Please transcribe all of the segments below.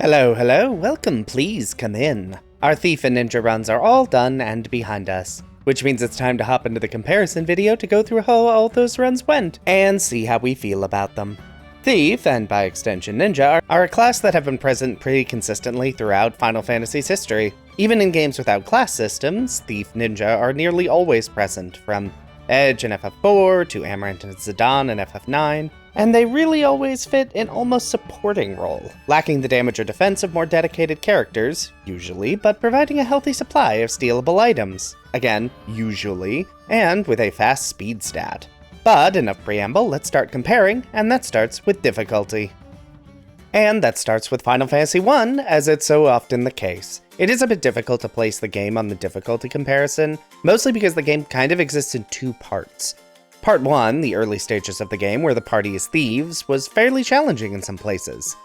Hello, hello, welcome, please come in. Our Thief and Ninja runs are all done and behind us, which means it's time to hop into the comparison video to go through how all those runs went, and see how we feel about them. Thief, and by extension Ninja, are a class that have been present pretty consistently throughout Final Fantasy's history. Even in games without class systems, Thief Ninja are nearly always present, from Edge in FF4 to Amarant and Zidane in FF9, and they really always fit an almost supporting role, lacking the damage or defense of more dedicated characters, usually, but providing a healthy supply of stealable items, again, usually, and with a fast speed stat. But enough preamble, let's start comparing, and that starts with difficulty. And that starts with Final Fantasy I, as it's so often the case. It is a bit difficult to place the game on the difficulty comparison, mostly because the game kind of exists in two parts. Part 1, the early stages of the game where the party is thieves, was fairly challenging in some places.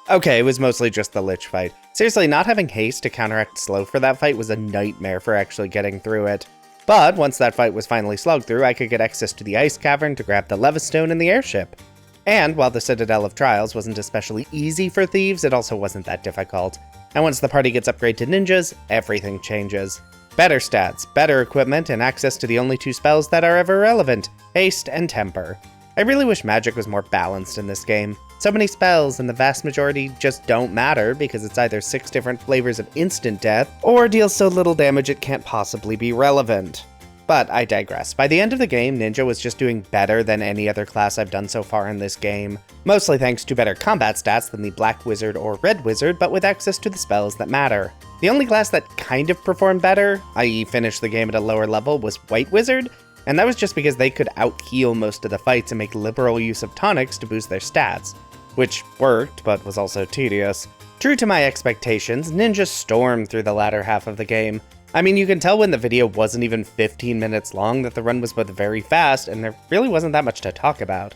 Okay, it was mostly just the Lich fight. Seriously, not having haste to counteract slow for that fight was a nightmare for actually getting through it. But once that fight was finally slogged through, I could get access to the Ice Cavern to grab the Levistone and the airship. And while the Citadel of Trials wasn't especially easy for thieves, it also wasn't that difficult. And once the party gets upgraded to ninjas, everything changes. Better stats, better equipment, and access to the only two spells that are ever relevant, Haste and Temper. I really wish magic was more balanced in this game. So many spells, and the vast majority just don't matter because it's either 6 different flavors of instant death, or deals so little damage it can't possibly be relevant. But I digress. By the end of the game, Ninja was just doing better than any other class I've done so far in this game, mostly thanks to better combat stats than the Black Wizard or Red Wizard, but with access to the spells that matter. The only class that kind of performed better, i.e. finished the game at a lower level, was White Wizard, and that was just because they could out-heal most of the fights and make liberal use of tonics to boost their stats, which worked, but was also tedious. True to my expectations, Ninja stormed through the latter half of the game. I mean, you can tell when the video wasn't even 15 minutes long that the run was both very fast, and there really wasn't that much to talk about.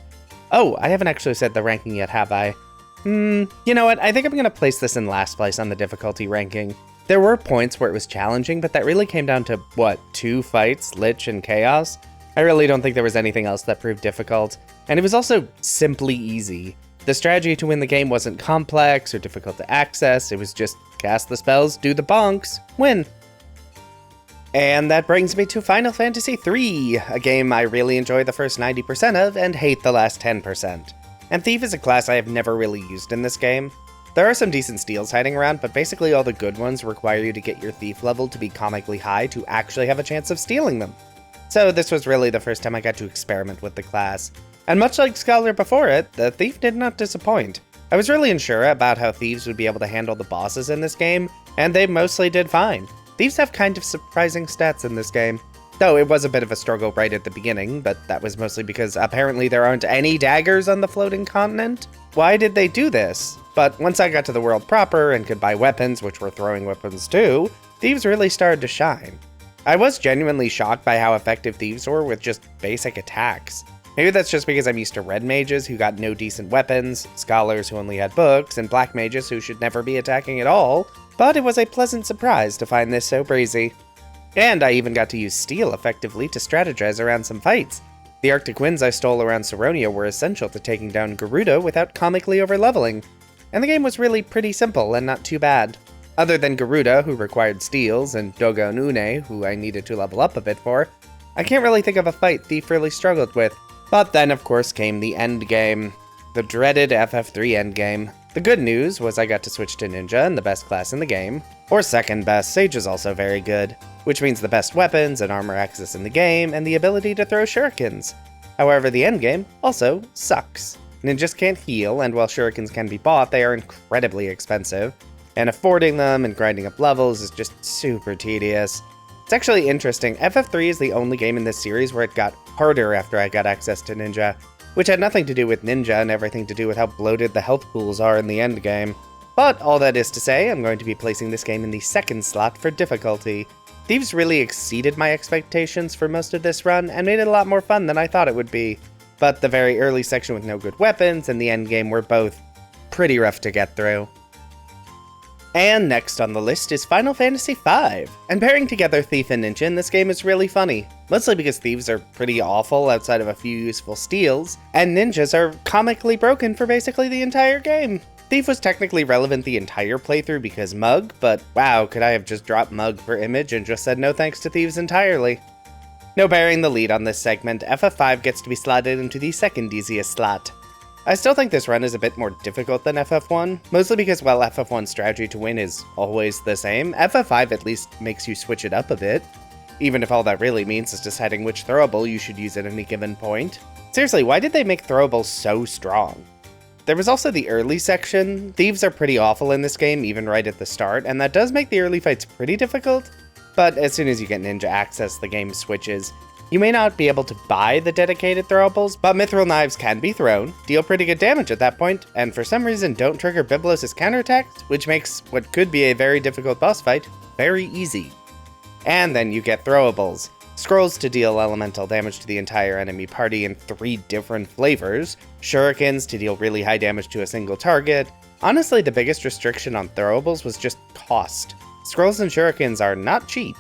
Oh, I haven't actually said the ranking yet, have I? You know what, I think I'm gonna place this in last place on the difficulty ranking. There were points where it was challenging, but that really came down to, 2 fights, Lich and Chaos? I really don't think there was anything else that proved difficult, and it was also simply easy. The strategy to win the game wasn't complex or difficult to access, it was just cast the spells, do the bonks, win. And that brings me to Final Fantasy III, a game I really enjoy the first 90% of and hate the last 10%. And Thief is a class I have never really used in this game. There are some decent steals hiding around, but basically all the good ones require you to get your Thief level to be comically high to actually have a chance of stealing them. So this was really the first time I got to experiment with the class. And much like Scholar before it, the Thief did not disappoint. I was really unsure about how Thieves would be able to handle the bosses in this game, and they mostly did fine. Thieves have kind of surprising stats in this game. Though it was a bit of a struggle right at the beginning, but that was mostly because apparently there aren't any daggers on the floating continent. Why did they do this? But once I got to the world proper and could buy weapons, which were throwing weapons too, Thieves really started to shine. I was genuinely shocked by how effective Thieves were with just basic attacks. Maybe that's just because I'm used to red mages who got no decent weapons, scholars who only had books, and black mages who should never be attacking at all, but it was a pleasant surprise to find this so breezy. And I even got to use steel effectively to strategize around some fights. The Arctic Winds I stole around Saronia were essential to taking down Garuda without comically overleveling, and the game was really pretty simple and not too bad. Other than Garuda, who required steals, and Dogo and Une, who I needed to level up a bit for, I can't really think of a fight Thief really struggled with. But then of course came the endgame. The dreaded FF3 endgame. The good news was I got to switch to Ninja and the best class in the game. Or second best, Sage is also very good, which means the best weapons and armor access in the game, and the ability to throw shurikens. However, the endgame also sucks. Ninjas can't heal, and while shurikens can be bought, they are incredibly expensive, and affording them and grinding up levels is just super tedious. It's actually interesting, FF3 is the only game in this series where it got harder after I got access to Ninja, which had nothing to do with Ninja and everything to do with how bloated the health pools are in the endgame. But all that is to say, I'm going to be placing this game in the second slot for difficulty. Thieves really exceeded my expectations for most of this run, and made it a lot more fun than I thought it would be. But the very early section with no good weapons and the endgame were both pretty rough to get through. And next on the list is Final Fantasy V, and pairing together Thief and Ninja in this game is really funny, mostly because Thieves are pretty awful outside of a few useful steals, and Ninjas are comically broken for basically the entire game. Thief was technically relevant the entire playthrough because Mug, but wow, could I have just dropped Mug for Image and just said no thanks to Thieves entirely. No bearing the lead on this segment, FF5 gets to be slotted into the second easiest slot. I still think this run is a bit more difficult than FF1, mostly because while FF1's strategy to win is always the same, FF5 at least makes you switch it up a bit, even if all that really means is deciding which throwable you should use at any given point. Seriously, why did they make throwables so strong? There was also the early section. Thieves are pretty awful in this game, even right at the start, and that does make the early fights pretty difficult, but as soon as you get ninja access, the game switches. You may not be able to buy the dedicated throwables, but mithril knives can be thrown, deal pretty good damage at that point, and for some reason don't trigger Byblos' counterattacks, which makes what could be a very difficult boss fight very easy. And then you get throwables. Scrolls to deal elemental damage to the entire enemy party in 3 different flavors, shurikens to deal really high damage to a single target. Honestly, the biggest restriction on throwables was just cost. Scrolls and shurikens are not cheap.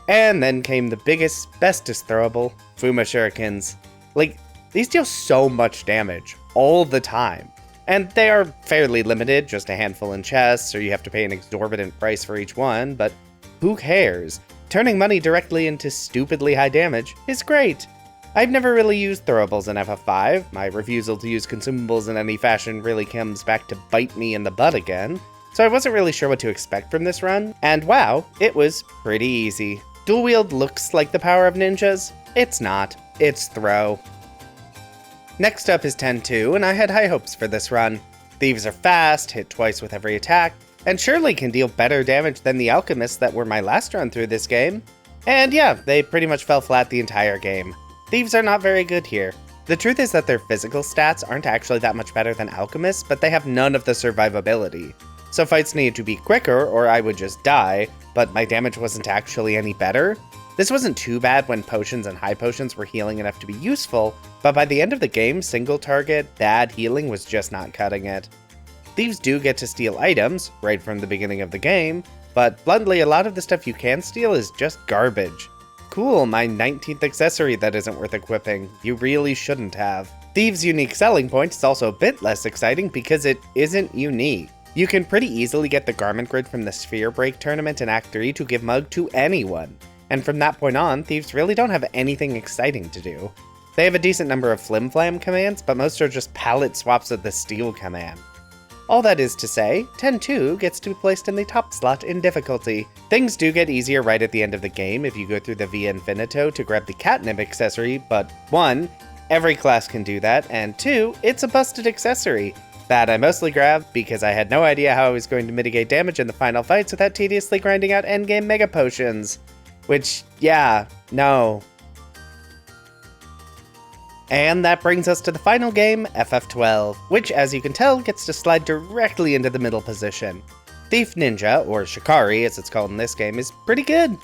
And then came the biggest, bestest throwable, Fuma shurikens. Like, these deal so much damage, all the time. And they are fairly limited, just a handful in chests, or you have to pay an exorbitant price for each one, but who cares? Turning money directly into stupidly high damage is great. I've never really used throwables in FF5, my refusal to use consumables in any fashion really comes back to bite me in the butt again, so I wasn't really sure what to expect from this run, and wow, it was pretty easy. Dual wield looks like the power of ninjas. It's not. It's throw. Next up is 10-2, and I had high hopes for this run. Thieves are fast, hit twice with every attack, and surely can deal better damage than the alchemists that were my last run through this game. And yeah, they pretty much fell flat the entire game. Thieves are not very good here. The truth is that their physical stats aren't actually that much better than alchemists, but they have none of the survivability. So fights needed to be quicker or I would just die, but my damage wasn't actually any better. This wasn't too bad when potions and high potions were healing enough to be useful, but by the end of the game, single target, bad healing was just not cutting it. Thieves do get to steal items, right from the beginning of the game, but bluntly, a lot of the stuff you can steal is just garbage. Cool, my 19th accessory that isn't worth equipping. You really shouldn't have. Thieves' unique selling point is also a bit less exciting because it isn't unique. You can pretty easily get the garment grid from the Sphere Break tournament in Act 3 to give Mug to anyone. And from that point on, Thieves really don't have anything exciting to do. They have a decent number of flim-flam commands, but most are just palette swaps of the Steal command. All that is to say, 10-2 gets to be placed in the top slot in difficulty. Things do get easier right at the end of the game if you go through the Via Infinito to grab the Catnip accessory, but 1, every class can do that, and 2, it's a busted accessory. That I mostly grabbed because I had no idea how I was going to mitigate damage in the final fights without tediously grinding out endgame mega potions. Which, yeah, no. And that brings us to the final game, FF12, which as you can tell gets to slide directly into the middle position. Thief Ninja, or Shikari as it's called in this game, is pretty good.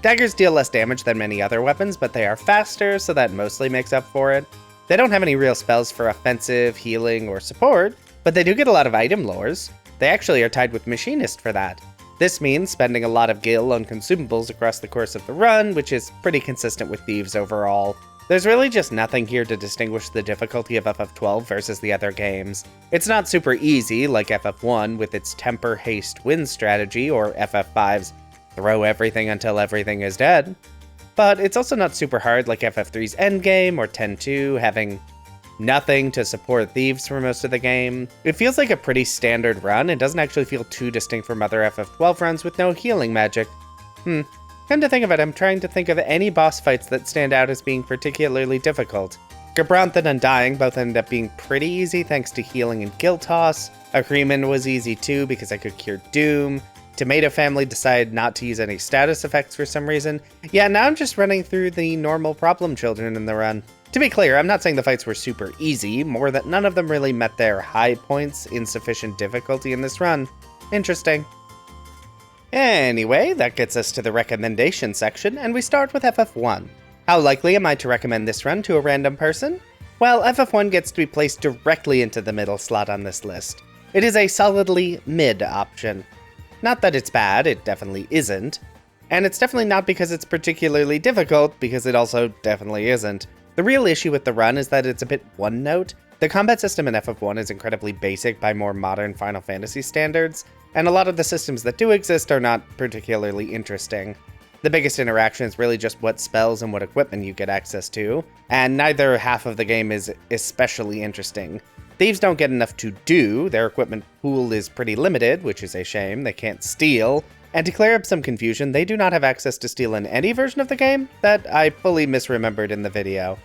Daggers deal less damage than many other weapons, but they are faster, so that mostly makes up for it. They don't have any real spells for offensive, healing, or support, but they do get a lot of item lores. They actually are tied with Machinist for that. This means spending a lot of gil on consumables across the course of the run, which is pretty consistent with Thieves overall. There's really just nothing here to distinguish the difficulty of FF12 versus the other games. It's not super easy like FF1 with its temper, haste, win strategy, or FF5's throw everything until everything is dead. But it's also not super hard like FF3's endgame or 10-2 having nothing to support Thieves for most of the game. It feels like a pretty standard run and doesn't actually feel too distinct from other FF12 runs with no healing magic. Come to think of it, I'm trying to think of any boss fights that stand out as being particularly difficult. Gabranth and Undying both ended up being pretty easy thanks to healing and Guild Toss. Akreman was easy too because I could cure Doom. Tomato Family decided not to use any status effects for some reason. Yeah, now I'm just running through the normal problem children in the run. To be clear, I'm not saying the fights were super easy, more that none of them really met their high points in sufficient difficulty in this run. Interesting. Anyway, that gets us to the recommendation section, and we start with FF1. How likely am I to recommend this run to a random person? Well, FF1 gets to be placed directly into the middle slot on this list. It is a solidly mid option. Not that it's bad, it definitely isn't. And it's definitely not because it's particularly difficult, because it also definitely isn't. The real issue with the run is that it's a bit one-note. The combat system in FF1 is incredibly basic by more modern Final Fantasy standards, and a lot of the systems that do exist are not particularly interesting. The biggest interaction is really just what spells and what equipment you get access to, and neither half of the game is especially interesting. Thieves don't get enough to do, their equipment pool is pretty limited, which is a shame, they can't steal, and to clear up some confusion, they do not have access to steal in any version of the game that I fully misremembered in the video.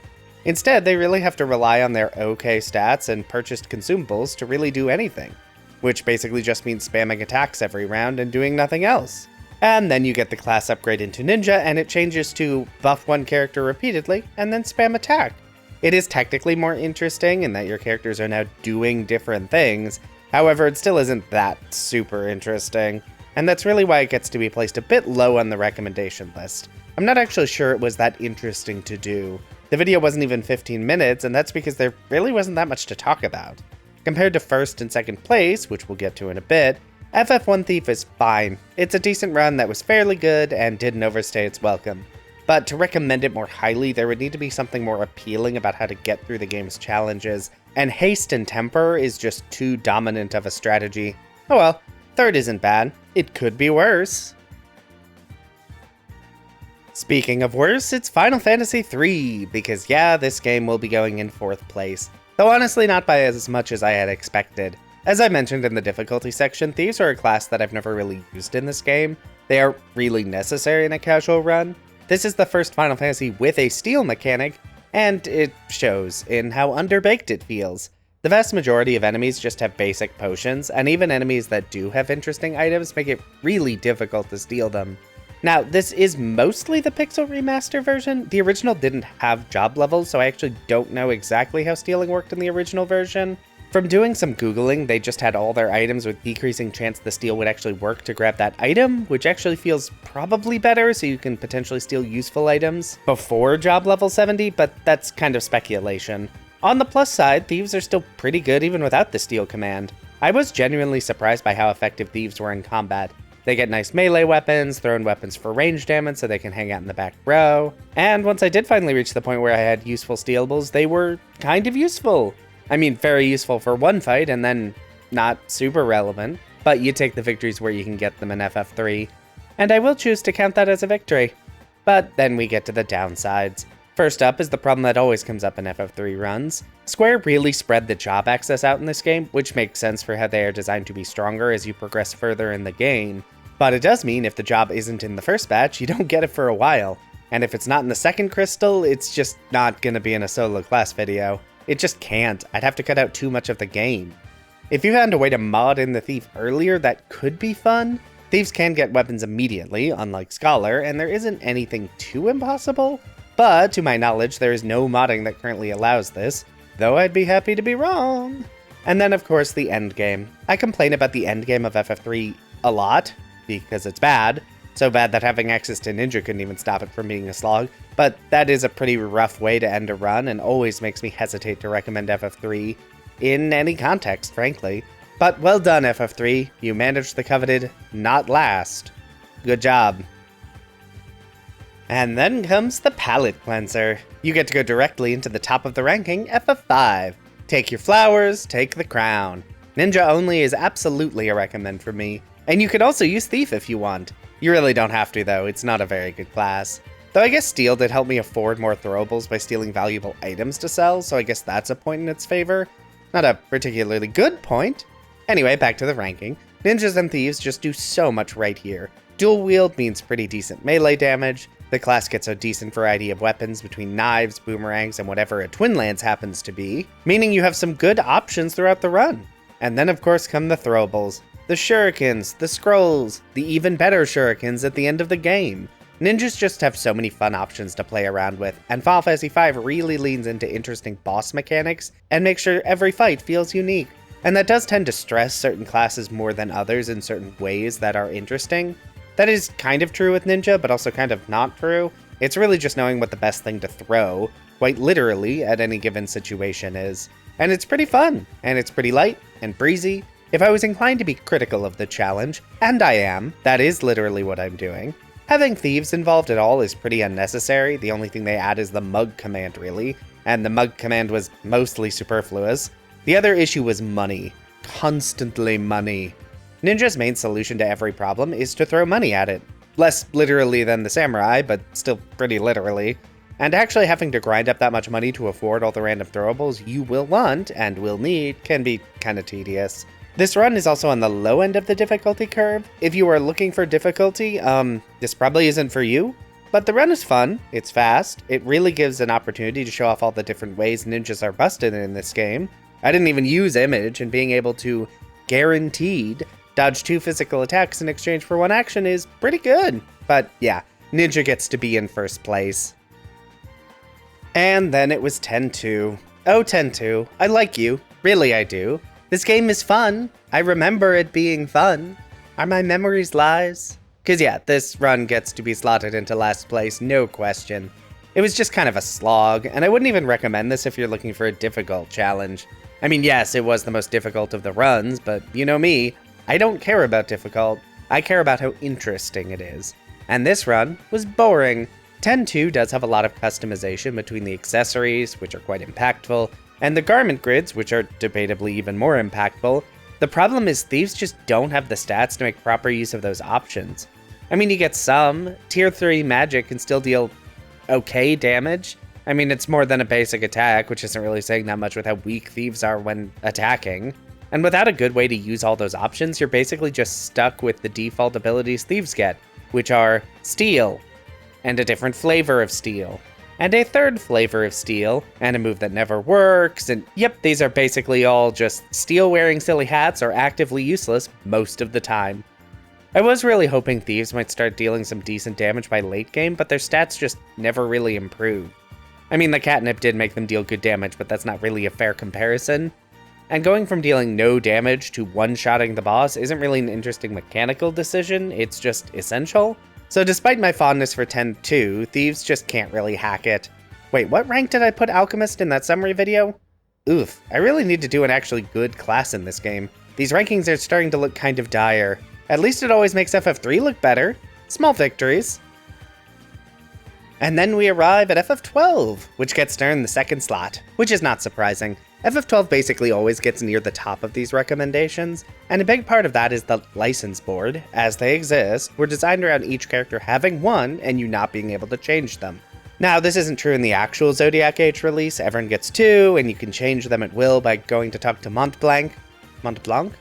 Instead, they really have to rely on their okay stats and purchased consumables to really do anything, which basically just means spamming attacks every round and doing nothing else. And then you get the class upgrade into Ninja, and it changes to buff one character repeatedly, and then spam attack. It is technically more interesting in that your characters are now doing different things, however it still isn't that super interesting, and that's really why it gets to be placed a bit low on the recommendation list. I'm not actually sure it was that interesting to do. The video wasn't even 15 minutes, and that's because there really wasn't that much to talk about. Compared to first and second place, which we'll get to in a bit, FF1 Thief is fine. It's a decent run that was fairly good and didn't overstay its welcome. But to recommend it more highly, there would need to be something more appealing about how to get through the game's challenges, and haste and temper is just too dominant of a strategy. Oh well, third isn't bad. It could be worse. Speaking of worse, it's Final Fantasy III, because yeah, this game will be going in 4th place. Though honestly not by as much as I had expected. As I mentioned in the difficulty section, thieves are a class that I've never really used in this game. They are really necessary in a casual run. This is the first Final Fantasy with a steal mechanic, and it shows in how underbaked it feels. The vast majority of enemies just have basic potions, and even enemies that do have interesting items make it really difficult to steal them. Now, this is mostly the Pixel Remaster version. The original didn't have job levels, so I actually don't know exactly how stealing worked in the original version. From doing some Googling, they just had all their items with decreasing chance the steal would actually work to grab that item, which actually feels probably better, so you can potentially steal useful items before job level 70, but that's kind of speculation. On the plus side, thieves are still pretty good even without the steal command. I was genuinely surprised by how effective thieves were in combat. They get nice melee weapons, thrown weapons for range damage so they can hang out in the back row, and once I did finally reach the point where I had useful stealables, they were kind of useful. I mean, very useful for one fight, and then not super relevant, but you take the victories where you can get them in FF3, and I will choose to count that as a victory. But then we get to the downsides. First up is the problem that always comes up in FF3 runs. Square really spread the job access out in this game, which makes sense for how they are designed to be stronger as you progress further in the game, but it does mean if the job isn't in the first batch, you don't get it for a while, and if it's not in the second crystal, it's just not gonna be in a solo class video. It just can't. I'd have to cut out too much of the game. If you found a way to mod in the Thief earlier, that could be fun. Thieves can get weapons immediately, unlike Scholar, and there isn't anything too impossible. But to my knowledge, there is no modding that currently allows this, though I'd be happy to be wrong. And then of course the endgame. I complain about the endgame of FF3 a lot, because it's bad. So bad that having access to Ninja couldn't even stop it from being a slog, but that is a pretty rough way to end a run and always makes me hesitate to recommend FF3 in any context, frankly. But well done, FF3, you managed the coveted not last. Good job. And then comes the palette cleanser. You get to go directly into the top of the ranking, FF5. Take your flowers, take the crown. Ninja only is absolutely a recommend for me, and you can also use Thief if you want. You really don't have to though, it's not a very good class. Though I guess Steal did help me afford more throwables by stealing valuable items to sell, so I guess that's a point in its favor. Not a particularly good point. Anyway, back to the ranking. Ninjas and Thieves just do so much right here. Dual wield means pretty decent melee damage. The class gets a decent variety of weapons between knives, boomerangs, and whatever a Twin Lance happens to be, meaning you have some good options throughout the run. And then of course come the throwables. The shurikens, the scrolls, the even better shurikens at the end of the game. Ninjas just have so many fun options to play around with, and Final Fantasy V really leans into interesting boss mechanics and makes sure every fight feels unique. And that does tend to stress certain classes more than others in certain ways that are interesting. That is kind of true with Ninja, but also kind of not true. It's really just knowing what the best thing to throw, quite literally, at any given situation is. And it's pretty fun, and it's pretty light and breezy. If I was inclined to be critical of the challenge, and I am, that is literally what I'm doing. Having thieves involved at all is pretty unnecessary. The only thing they add is the mug command, really. and the mug command was mostly superfluous. The other issue was money. Constantly money. Ninja's main solution to every problem is to throw money at it. Less literally than the samurai, but still pretty literally. And actually having to grind up that much money to afford all the random throwables you will want and will need can be kinda tedious. This run is also on the low end of the difficulty curve. If you are looking for difficulty, this probably isn't for you. But the run is fun, it's fast, it really gives an opportunity to show off all the different ways ninjas are busted in this game. I didn't even use image, and being able to guaranteed dodge 2 physical attacks in exchange for 1 action is pretty good. But yeah, Ninja gets to be in first place. And then it was 10-2. Oh, 10-2, I like you. Really I do. This game is fun. I remember it being fun. Are my memories lies? Cause yeah, this run gets to be slotted into last place, no question. It was just kind of a slog, and I wouldn't even recommend this if you're looking for a difficult challenge. I mean, yes, it was the most difficult of the runs, but you know me, I don't care about difficult. I care about how interesting it is. And this run was boring. 10-2 does have a lot of customization between the accessories, which are quite impactful, and the garment grids, which are debatably even more impactful. The problem is thieves just don't have the stats to make proper use of those options. I mean, you get some. Tier 3 magic can still deal okay damage. I mean, it's more than a basic attack, which isn't really saying that much with how weak thieves are when attacking. And without a good way to use all those options, you're basically just stuck with the default abilities thieves get, which are steal, and a different flavor of steal, and a third flavor of steal, and a move that never works, and yep, these are basically all just steal wearing silly hats or actively useless most of the time. I was really hoping thieves might start dealing some decent damage by late game, but their stats just never really improved. I mean, the catnip did make them deal good damage, but that's not really a fair comparison. And going from dealing no damage to one-shotting the boss isn't really an interesting mechanical decision, it's just essential. So despite my fondness for 10-2, thieves just can't really hack it. Wait, what rank did I put Alchemist in that summary video? Oof, I really need to do an actually good class in this game. These rankings are starting to look kind of dire. At least it always makes FF3 look better. Small victories. And then we arrive at FF12, which gets to earn the second slot, which is not surprising. FF12 basically always gets near the top of these recommendations, and a big part of that is the license board, as they exist, were designed around each character having one and you not being able to change them. Now, this isn't true in the actual Zodiac Age release. Everyone gets 2, and you can change them at will by going to talk to Montblanc? Montblanc?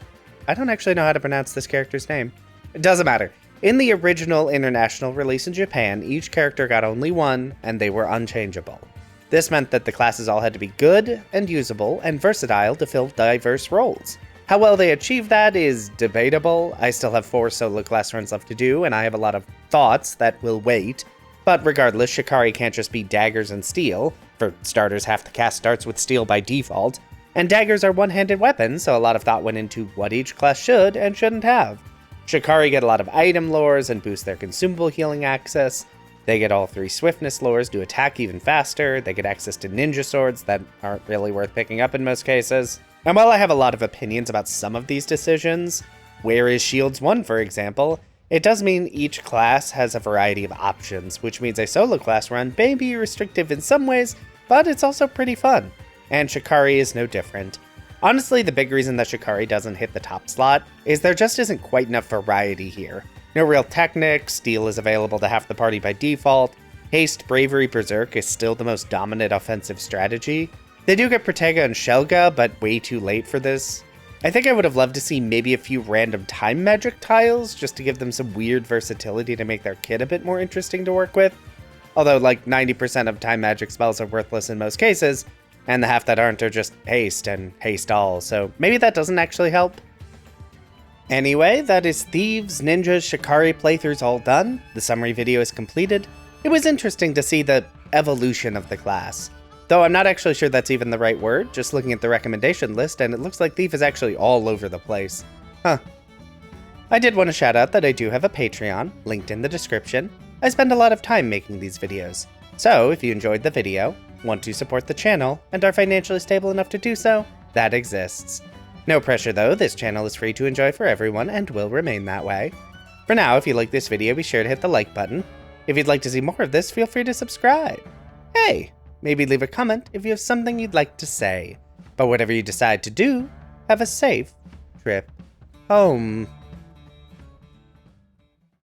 I don't actually know how to pronounce this character's name. It doesn't matter. In the original international release in Japan, each character got only 1, and they were unchangeable. This meant that the classes all had to be good and usable and versatile to fill diverse roles. How well they achieved that is debatable. I still have 4 solo class runs left to do, and I have a lot of thoughts that will wait. But regardless, Shikari can't just be daggers and steel. For starters, half the cast starts with steel by default. And daggers are one-handed weapons, so a lot of thought went into what each class should and shouldn't have. Shikari get a lot of item lores and boost their consumable healing access. They get all 3 swiftness lores to attack even faster. They get access to ninja swords that aren't really worth picking up in most cases. And while I have a lot of opinions about some of these decisions, where is Shields 1 for example, it does mean each class has a variety of options, which means a solo class run may be restrictive in some ways, but it's also pretty fun. And Shikari is no different. Honestly, the big reason that Shikari doesn't hit the top slot is there just isn't quite enough variety here. No real technique, steal is available to half the party by default, haste, bravery, berserk is still the most dominant offensive strategy. They do get Protega and Shelga, but way too late for this. I think I would have loved to see maybe a few random time magic tiles, just to give them some weird versatility to make their kit a bit more interesting to work with. Although like 90% of time magic spells are worthless in most cases, and the half that aren't are just haste and haste all, so maybe that doesn't actually help. Anyway, that is Thieves, Ninjas, Shikari playthroughs all done. The summary video is completed. It was interesting to see the evolution of the class. Though I'm not actually sure that's even the right word, just looking at the recommendation list, and it looks like Thief is actually all over the place. Huh. I did want to shout out that I do have a Patreon, linked in the description. I spend a lot of time making these videos. So, if you enjoyed the video, want to support the channel, and are financially stable enough to do so, that exists. No pressure though, this channel is free to enjoy for everyone and will remain that way. For now, if you like this video, be sure to hit the like button. If you'd like to see more of this, feel free to subscribe. Hey, Maybe leave a comment if you have something you'd like to say. But whatever you decide to do, have a safe trip home.